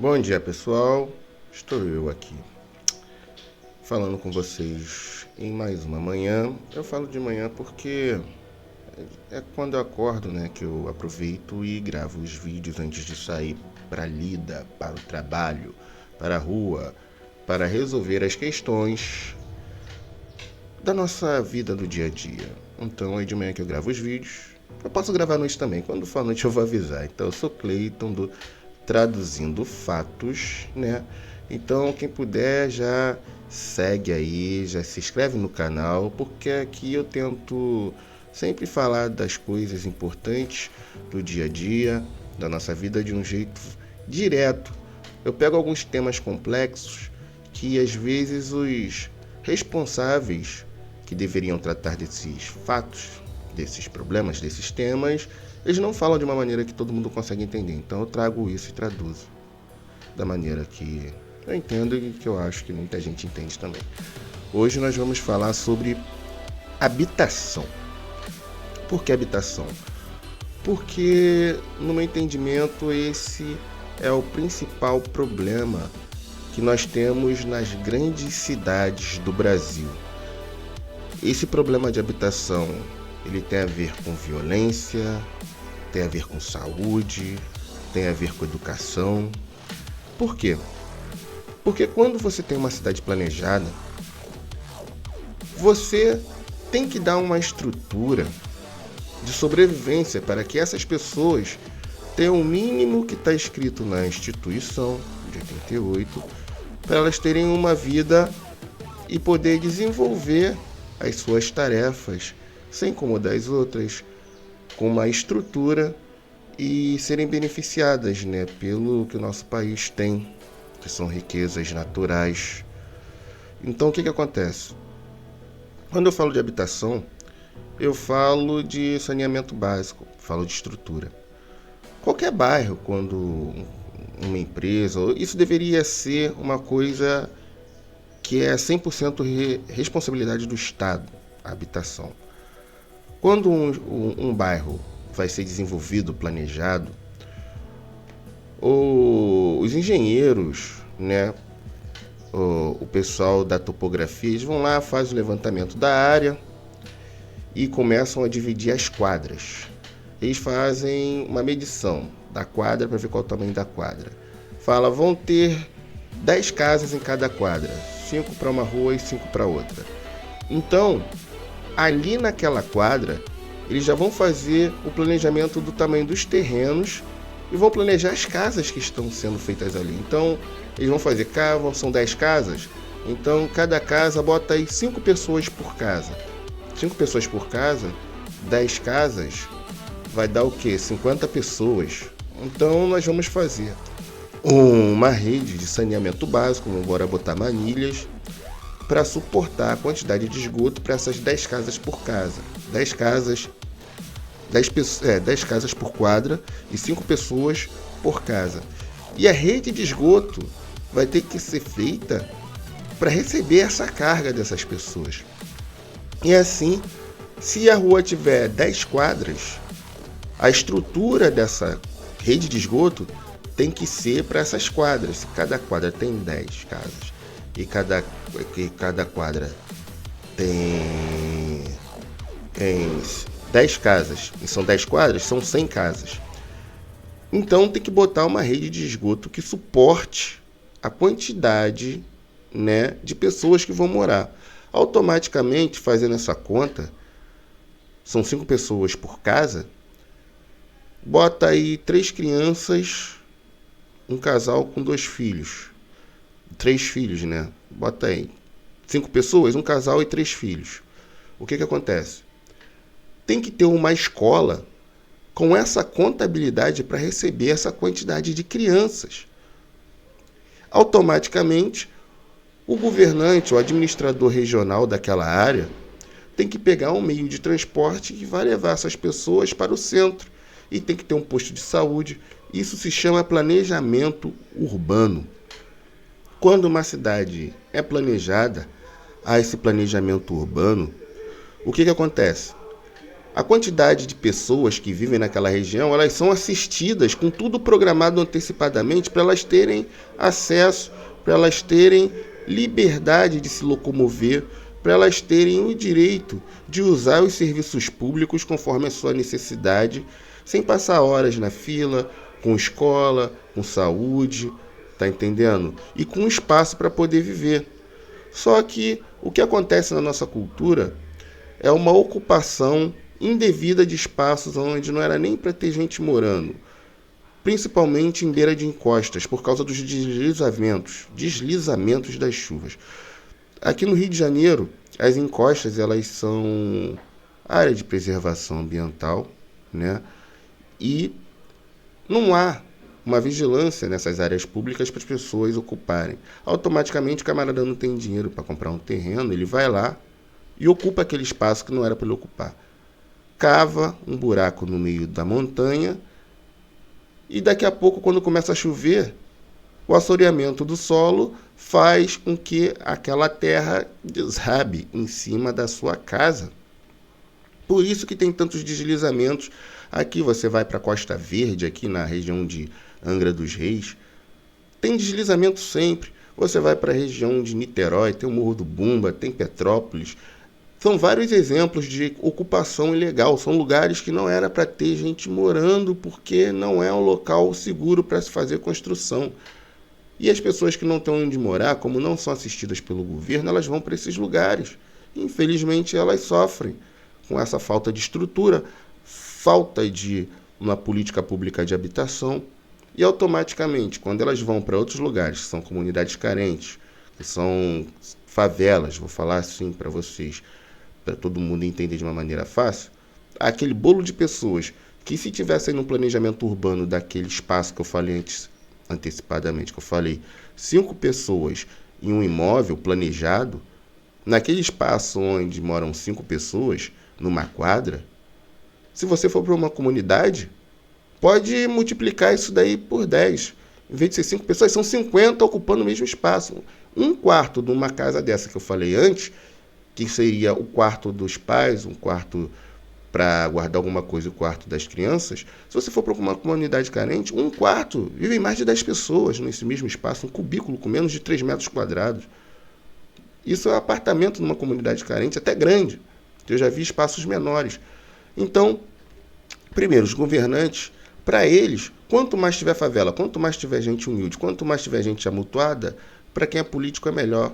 Bom dia, pessoal. Estou eu aqui falando com vocês em mais uma manhã. Eu falo de manhã porque é quando eu acordo, né, que eu aproveito e gravo os vídeos antes de sair para a lida, para o trabalho, para a rua, para resolver as questões da nossa vida do dia a dia. Então é de manhã que eu gravo os vídeos. Eu posso gravar à noite também. Quando for à noite eu vou avisar. Então eu sou Cleiton do Traduzindo Fatos, né? Então quem puder já segue aí, já se inscreve no canal, porque aqui eu tento sempre falar das coisas importantes do dia a dia, da nossa vida de um jeito direto. Eu pego alguns temas complexos que às vezes os responsáveis que deveriam tratar desses fatos, desses problemas, desses temas, eles não falam de uma maneira que todo mundo consegue entender. Então eu trago isso e traduzo da maneira que eu entendo e que eu acho que muita gente entende também. Hoje nós vamos falar sobre habitação. Por que habitação? Porque, no meu entendimento, esse é o principal problema que nós temos nas grandes cidades do Brasil. Esse problema de habitação, ele tem a ver com violência, tem a ver com saúde, tem a ver com educação. Por quê? Porque quando você tem uma cidade planejada, você tem que dar uma estrutura de sobrevivência para que essas pessoas tenham o mínimo que está escrito na Instituição de 88, para elas terem uma vida e poder desenvolver as suas tarefas sem incomodar as outras, com uma estrutura e serem beneficiadas, né, pelo que o nosso país tem, que são riquezas naturais. Então o que acontece? Quando eu falo de habitação, eu falo de saneamento básico, falo de estrutura. Qualquer bairro, quando uma empresa, isso deveria ser uma coisa que é 100% responsabilidade do Estado, a habitação. Quando um bairro vai ser desenvolvido, planejado, os engenheiros, né, o pessoal da topografia, eles vão lá, fazem o levantamento da área e começam a dividir as quadras. Eles fazem uma medição da quadra para ver qual é o tamanho da quadra. Fala, vão ter 10 casas em cada quadra, 5 para uma rua e 5 para outra. Então, ali naquela quadra, eles já vão fazer o planejamento do tamanho dos terrenos e vão planejar as casas que estão sendo feitas ali. Então, eles vão fazer, são 10 casas, então cada casa bota aí 5 pessoas por casa. 5 pessoas por casa, 10 casas, vai dar o quê? 50 pessoas. Então, nós vamos fazer uma rede de saneamento básico, vamos embora botar manilhas, para suportar a quantidade de esgoto para essas 10 casas por casa. 10 casas por quadra e 5 pessoas por casa. E a rede de esgoto vai ter que ser feita para receber essa carga dessas pessoas. E assim, se a rua tiver 10 quadras, a estrutura dessa rede de esgoto tem que ser para essas quadras. Se cada quadra tem 10 casas e cada quadra tem 10 casas, e são 10 quadras, são 100 casas. Então tem que botar uma rede de esgoto que suporte a quantidade, né, de pessoas que vão morar. Automaticamente, fazendo essa conta, são 5 pessoas por casa, bota aí 3 crianças, um casal com 2 filhos. 3 filhos, né? Bota aí 5 pessoas, um casal e 3 filhos. O que acontece? Tem que ter uma escola com essa contabilidade para receber essa quantidade de crianças. Automaticamente, o governante, o administrador regional daquela área, tem que pegar um meio de transporte que vai levar essas pessoas para o centro. E tem que ter um posto de saúde. Isso se chama planejamento urbano. Quando uma cidade é planejada, há esse planejamento urbano, o que acontece? A quantidade de pessoas que vivem naquela região, elas são assistidas com tudo programado antecipadamente para elas terem acesso, para elas terem liberdade de se locomover, para elas terem o direito de usar os serviços públicos conforme a sua necessidade, sem passar horas na fila, com escola, com saúde, tá entendendo? E com espaço para poder viver. Só que o que acontece na nossa cultura é uma ocupação indevida de espaços onde não era nem para ter gente morando, principalmente em beira de encostas, por causa dos deslizamentos das chuvas. Aqui no Rio de Janeiro, as encostas elas são área de preservação ambiental, né? E não há uma vigilância nessas áreas públicas para as pessoas ocuparem. Automaticamente o camarada não tem dinheiro para comprar um terreno, ele vai lá e ocupa aquele espaço que não era para ele ocupar. Cava um buraco no meio da montanha e daqui a pouco, quando começa a chover, o assoreamento do solo faz com que aquela terra desabe em cima da sua casa. Por isso que tem tantos deslizamentos. Aqui você vai para a Costa Verde, aqui na região de Angra dos Reis, tem deslizamento sempre. Você vai para a região de Niterói, tem o Morro do Bumba, tem Petrópolis. São vários exemplos de ocupação ilegal. São lugares que não era para ter gente morando porque não é um local seguro para se fazer construção. E as pessoas que não têm onde morar, como não são assistidas pelo governo, elas vão para esses lugares. Infelizmente, elas sofrem com essa falta de estrutura, falta de uma política pública de habitação. E automaticamente, quando elas vão para outros lugares, que são comunidades carentes, que são favelas, vou falar assim para vocês, para todo mundo entender de uma maneira fácil, aquele bolo de pessoas que, se tivessem no planejamento urbano daquele espaço que eu falei antes, antecipadamente, que eu falei, 5 pessoas em um imóvel planejado, naquele espaço onde moram 5 pessoas, numa quadra, se você for para uma comunidade, pode multiplicar isso daí por 10. Em vez de ser 5 pessoas, são 50 ocupando o mesmo espaço. Um quarto de uma casa dessa que eu falei antes, que seria o quarto dos pais, um quarto para guardar alguma coisa, o quarto das crianças. Se você for para uma comunidade carente, um quarto vivem mais de 10 pessoas nesse mesmo espaço, um cubículo com menos de 3 metros quadrados. Isso é um apartamento numa comunidade carente, até grande. Eu já vi espaços menores. Então, primeiro, os governantes, para eles, quanto mais tiver favela, quanto mais tiver gente humilde, quanto mais tiver gente amontoada, para quem é político é melhor.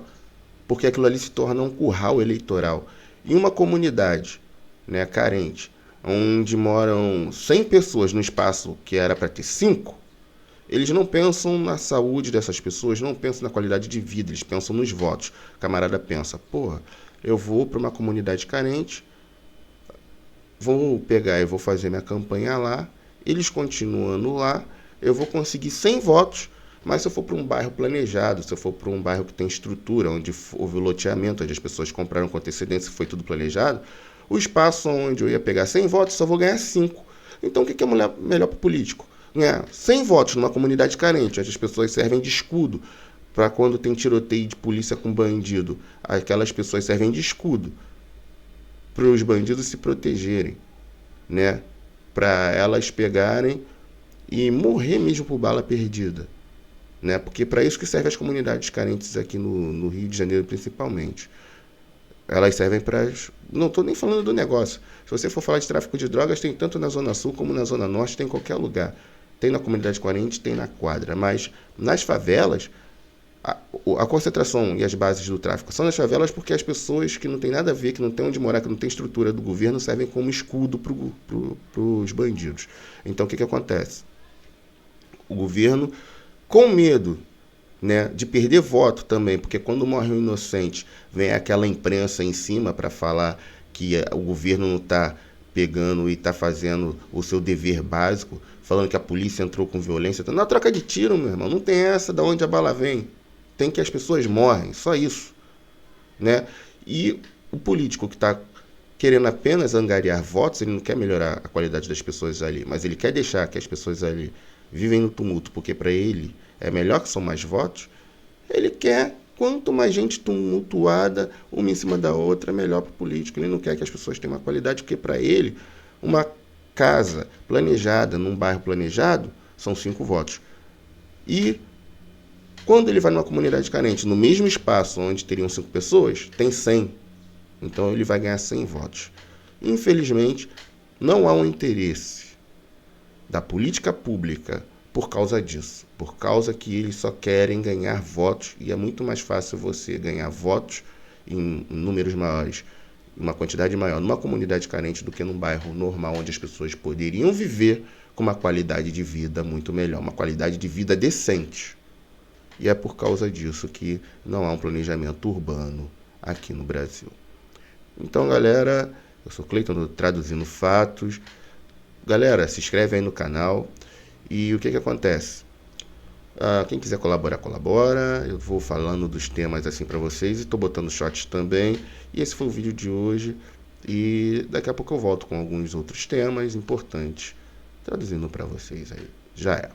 Porque aquilo ali se torna um curral eleitoral. Em uma comunidade, né, carente, onde moram 100 pessoas no espaço que era para ter 5, eles não pensam na saúde dessas pessoas, não pensam na qualidade de vida, eles pensam nos votos. O camarada pensa, porra, eu vou para uma comunidade carente, vou pegar e vou fazer minha campanha lá, eles continuando lá, eu vou conseguir 100 votos, mas se eu for para um bairro planejado, se eu for para um bairro que tem estrutura, onde houve o loteamento, onde as pessoas compraram com antecedência, foi tudo planejado, o espaço onde eu ia pegar 100 votos, só vou ganhar 5. Então o que é melhor para o político? Ganhar 100 votos numa comunidade carente, onde as pessoas servem de escudo, para quando tem tiroteio de polícia com bandido, aquelas pessoas servem de escudo para os bandidos se protegerem, né? Para elas pegarem e morrer mesmo por bala perdida. Né? Porque para isso que servem as comunidades carentes aqui no Rio de Janeiro, principalmente. Elas servem para... Não estou nem falando do negócio. Se você for falar de tráfico de drogas, tem tanto na Zona Sul como na Zona Norte, tem em qualquer lugar. Tem na comunidade carente, tem na quadra. Mas nas favelas, a concentração e as bases do tráfico são nas favelas porque as pessoas que não têm nada a ver, que não têm onde morar, que não têm estrutura do governo, servem como escudo para os bandidos. Então o que acontece? O governo, com medo, né, de perder voto também, porque quando morre um inocente, vem aquela imprensa em cima para falar que o governo não está pegando e está fazendo o seu dever básico, falando que a polícia entrou com violência. Na troca de tiro, meu irmão, não tem essa de onde a bala vem. Tem que as pessoas morrem, só isso. Né? E o político que está querendo apenas angariar votos, ele não quer melhorar a qualidade das pessoas ali, mas ele quer deixar que as pessoas ali vivem no tumulto, porque para ele é melhor que são mais votos, ele quer quanto mais gente tumultuada, uma em cima da outra, melhor para o político. Ele não quer que as pessoas tenham uma qualidade, porque para ele, uma casa planejada, num bairro planejado, são 5 votos. E quando ele vai numa comunidade carente, no mesmo espaço onde teriam 5 pessoas, tem 100. Então ele vai ganhar 100 votos. Infelizmente, não há um interesse da política pública por causa disso. Por causa que eles só querem ganhar votos, e é muito mais fácil você ganhar votos em números maiores, uma quantidade maior, numa comunidade carente do que num bairro normal, onde as pessoas poderiam viver com uma qualidade de vida muito melhor, uma qualidade de vida decente. E é por causa disso que não há um planejamento urbano aqui no Brasil. Então, galera, eu sou Cleiton do Traduzindo Fatos. Galera, se inscreve aí no canal. E o que acontece? Quem quiser colaborar, colabora. Eu vou falando dos temas assim para vocês e estou botando shots também. E esse foi o vídeo de hoje. E daqui a pouco eu volto com alguns outros temas importantes, traduzindo para vocês aí. Já é.